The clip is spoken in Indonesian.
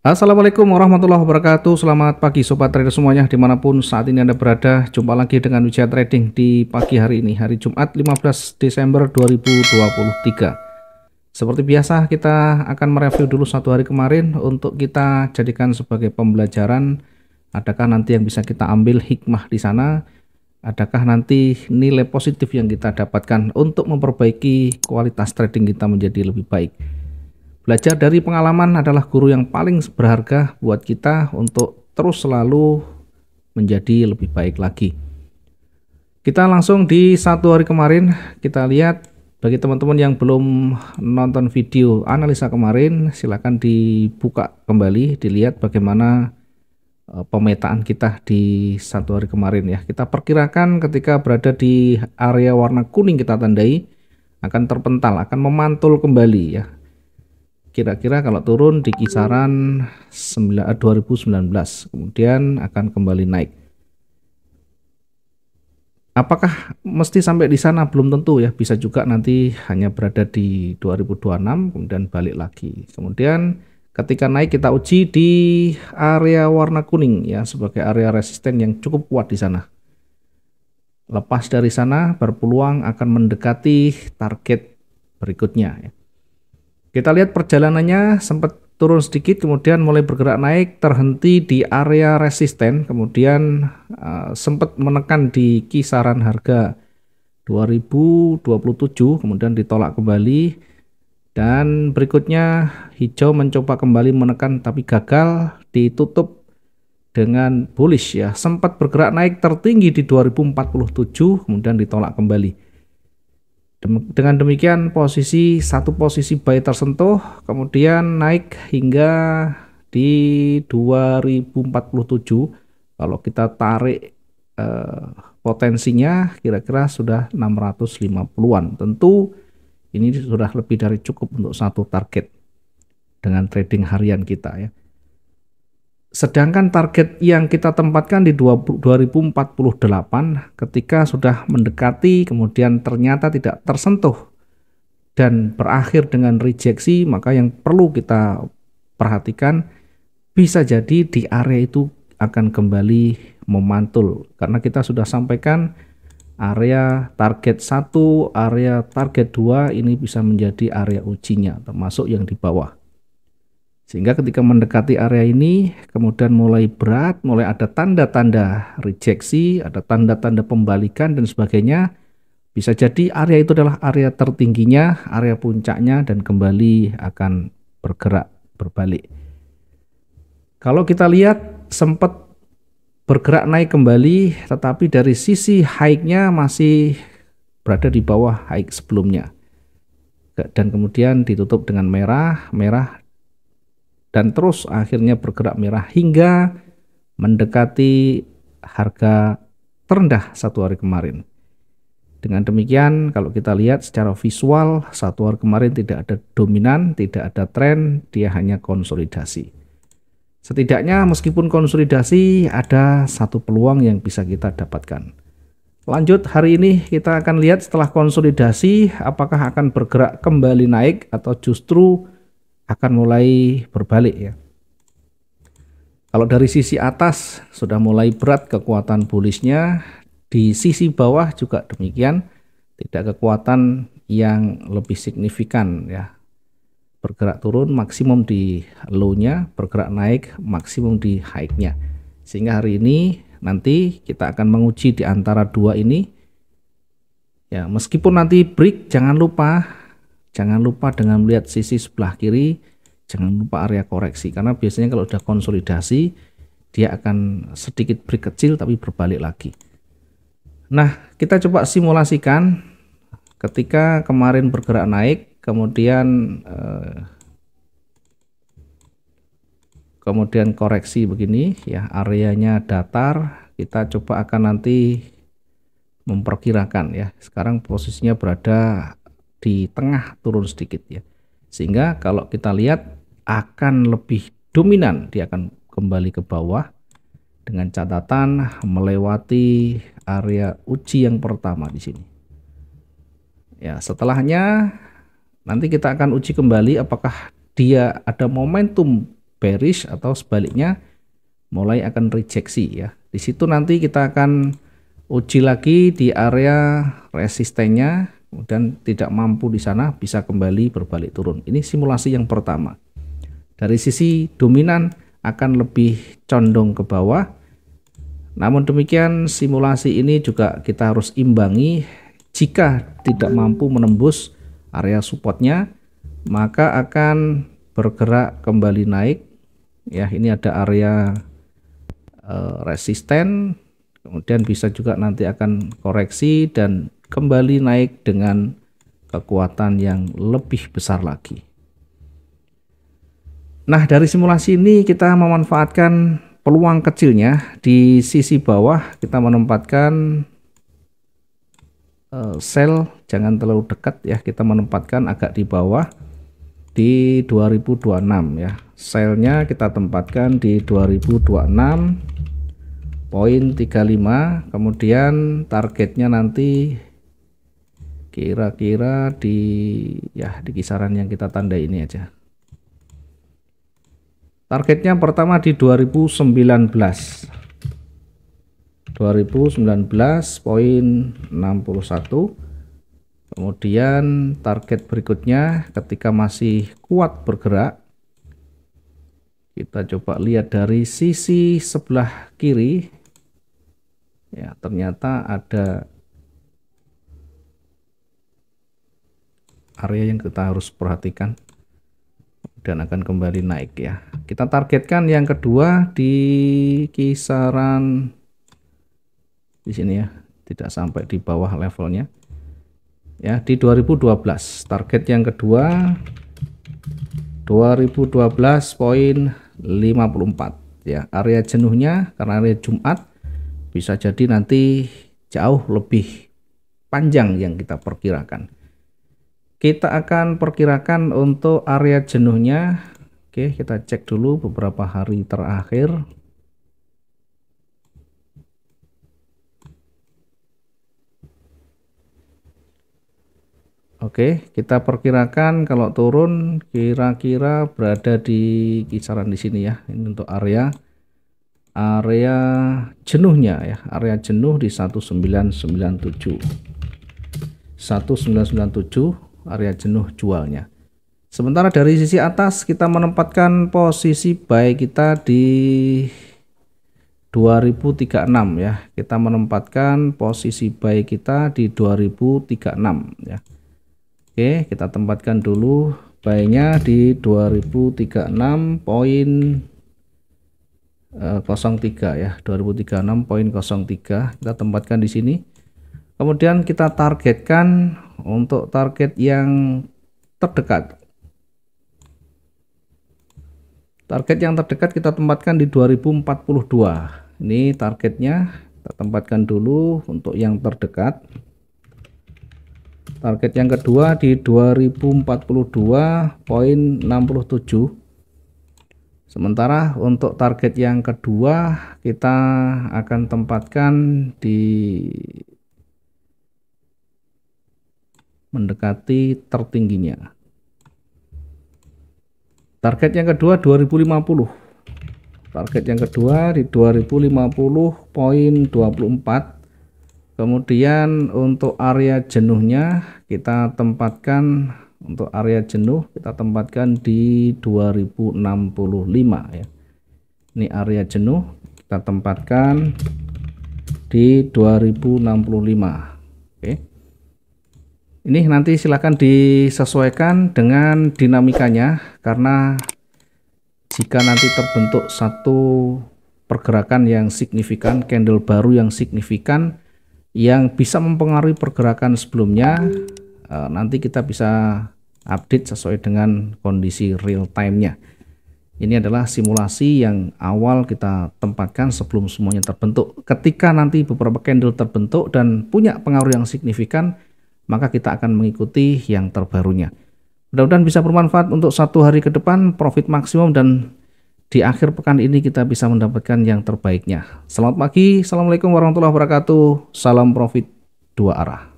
Assalamualaikum warahmatullahi wabarakatuh. Selamat pagi sobat trader semuanya dimanapun saat ini Anda berada. Jumpa lagi dengan Wijaya Trading di pagi hari ini, hari Jumat 15 Desember 2023. Seperti biasa kita akan mereview dulu satu hari kemarin untuk kita jadikan sebagai pembelajaran. Adakah nanti yang bisa kita ambil hikmah di sana? Adakah nanti nilai positif yang kita dapatkan untuk memperbaiki kualitas trading kita menjadi lebih baik? Belajar dari pengalaman adalah guru yang paling berharga buat kita untuk terus selalu menjadi lebih baik lagi. Kita langsung di satu hari kemarin, kita lihat bagi teman-teman yang belum nonton video analisa kemarin, silakan dibuka kembali, dilihat bagaimana pemetaan kita di satu hari kemarin ya. Kita perkirakan ketika berada di area warna kuning kita tandai akan terpental, akan memantul kembali ya. Kira-kira kalau turun di kisaran 2019 kemudian akan kembali naik. Apakah mesti sampai di sana? Belum tentu ya, bisa juga nanti hanya berada di 2026 kemudian balik lagi. Kemudian ketika naik kita uji di area warna kuning ya sebagai area resisten yang cukup kuat di sana. Lepas dari sana berpeluang akan mendekati target berikutnya ya. Kita lihat perjalanannya sempat turun sedikit kemudian mulai bergerak naik, terhenti di area resisten, kemudian sempat menekan di kisaran harga 2027, kemudian ditolak kembali, dan berikutnya hijau mencoba kembali menekan tapi gagal, ditutup dengan bullish ya, sempat bergerak naik tertinggi di 2047 kemudian ditolak kembali. Dengan demikian satu posisi buy tersentuh, kemudian naik hingga di 2047. Kalau kita tarik potensinya kira-kira sudah 650-an. Tentu ini sudah lebih dari cukup untuk satu target dengan trading harian kita ya. Sedangkan target yang kita tempatkan di 2048 ketika sudah mendekati kemudian ternyata tidak tersentuh dan berakhir dengan rejeksi, maka yang perlu kita perhatikan bisa jadi di area itu akan kembali memantul karena kita sudah sampaikan area target 1, area target 2 ini bisa menjadi area ujinya termasuk yang di bawah. Sehingga ketika mendekati area ini, kemudian mulai berat, mulai ada tanda-tanda rejeksi, ada tanda-tanda pembalikan dan sebagainya. Bisa jadi area itu adalah area tertingginya, area puncaknya dan kembali akan bergerak berbalik. Kalau kita lihat sempat bergerak naik kembali, tetapi dari sisi high-nya masih berada di bawah high sebelumnya. Dan kemudian ditutup dengan merah, dan terus akhirnya bergerak merah hingga mendekati harga terendah satu hari kemarin. Dengan demikian kalau kita lihat secara visual satu hari kemarin tidak ada dominan, tidak ada tren, dia hanya konsolidasi. Setidaknya meskipun konsolidasi ada satu peluang yang bisa kita dapatkan. Lanjut hari ini kita akan lihat setelah konsolidasi apakah akan bergerak kembali naik atau justru akan mulai berbalik ya. Kalau dari sisi atas sudah mulai berat kekuatan bullishnya, di sisi bawah juga demikian, tidak kekuatan yang lebih signifikan ya. Bergerak turun maksimum di low-nya, bergerak naik maksimum di high-nya. Sehingga hari ini nanti kita akan menguji di antara dua ini. Ya, meskipun nanti break jangan lupa dengan melihat sisi sebelah kiri, jangan lupa area koreksi karena biasanya kalau udah konsolidasi dia akan sedikit break kecil tapi berbalik lagi. Nah, kita coba simulasikan ketika kemarin bergerak naik kemudian koreksi begini ya, areanya datar, kita coba akan nanti memperkirakan ya. Sekarang posisinya berada di tengah turun sedikit ya, sehingga kalau kita lihat akan lebih dominan, dia akan kembali ke bawah dengan catatan melewati area uji yang pertama di sini ya. Setelahnya nanti kita akan uji kembali apakah dia ada momentum bearish atau sebaliknya mulai akan rejeksi ya. Di situ nanti kita akan uji lagi di area resistennya, kemudian tidak mampu di sana bisa kembali berbalik turun. Ini simulasi yang pertama. Dari sisi dominan akan lebih condong ke bawah. Namun demikian simulasi ini juga kita harus imbangi, jika tidak mampu menembus area supportnya maka akan bergerak kembali naik ya. Ini ada area resisten, kemudian bisa juga nanti akan koreksi dan kembali naik dengan kekuatan yang lebih besar lagi. Nah, dari simulasi ini kita memanfaatkan peluang kecilnya. Di sisi bawah kita menempatkan sell, jangan terlalu dekat ya, kita menempatkan agak di bawah di 2026 ya. Sellnya kita tempatkan di 2026.35, kemudian targetnya nanti kira-kira di kisaran yang kita tandai ini aja. Targetnya pertama di 2019.61, kemudian target berikutnya ketika masih kuat bergerak, kita coba lihat dari sisi sebelah kiri ya, ternyata ada area yang kita harus perhatikan dan akan kembali naik ya. Kita targetkan yang kedua di kisaran di sini ya, tidak sampai di bawah levelnya ya, di 2012. Target yang kedua 2012.54 ya. Area jenuhnya karena area Jumat bisa jadi nanti jauh lebih panjang yang kita perkirakan. Kita akan perkirakan untuk area jenuhnya. Oke, kita cek dulu beberapa hari terakhir. Oke, kita perkirakan kalau turun kira-kira berada di kisaran di sini ya. Ini untuk area jenuhnya ya. Area jenuh di 1997. 1997 area jenuh jualnya. Sementara dari sisi atas kita menempatkan posisi buy kita di 2036 ya. Kita menempatkan posisi buy kita di 2036 ya. Oke, kita tempatkan dulu buy-nya di 2036.03 ya. 2036.03 kita tempatkan di sini. Kemudian kita targetkan untuk target yang terdekat. Target yang terdekat kita tempatkan di 2042. Ini targetnya kita tempatkan dulu untuk yang terdekat. Target yang kedua di 2042.67. Sementara untuk target yang kedua kita akan tempatkan di mendekati tertingginya. Target yang kedua 2050. Target yang kedua di 2050.24. Kemudian untuk area jenuhnya kita tempatkan, untuk area jenuh kita tempatkan di 2065 ya. Ini area jenuh kita tempatkan di 2065. Oke. Ini nanti silakan disesuaikan dengan dinamikanya, karena jika nanti terbentuk satu pergerakan yang signifikan, candle baru yang signifikan yang bisa mempengaruhi pergerakan sebelumnya, nanti kita bisa update sesuai dengan kondisi real time-nya. Ini adalah simulasi yang awal kita tempatkan sebelum semuanya terbentuk. Ketika nanti beberapa candle terbentuk dan punya pengaruh yang signifikan, maka kita akan mengikuti yang terbarunya. Mudah-mudahan bisa bermanfaat untuk satu hari ke depan, profit maksimum, dan di akhir pekan ini kita bisa mendapatkan yang terbaiknya. Selamat pagi, assalamualaikum warahmatullahi wabarakatuh, salam profit dua arah.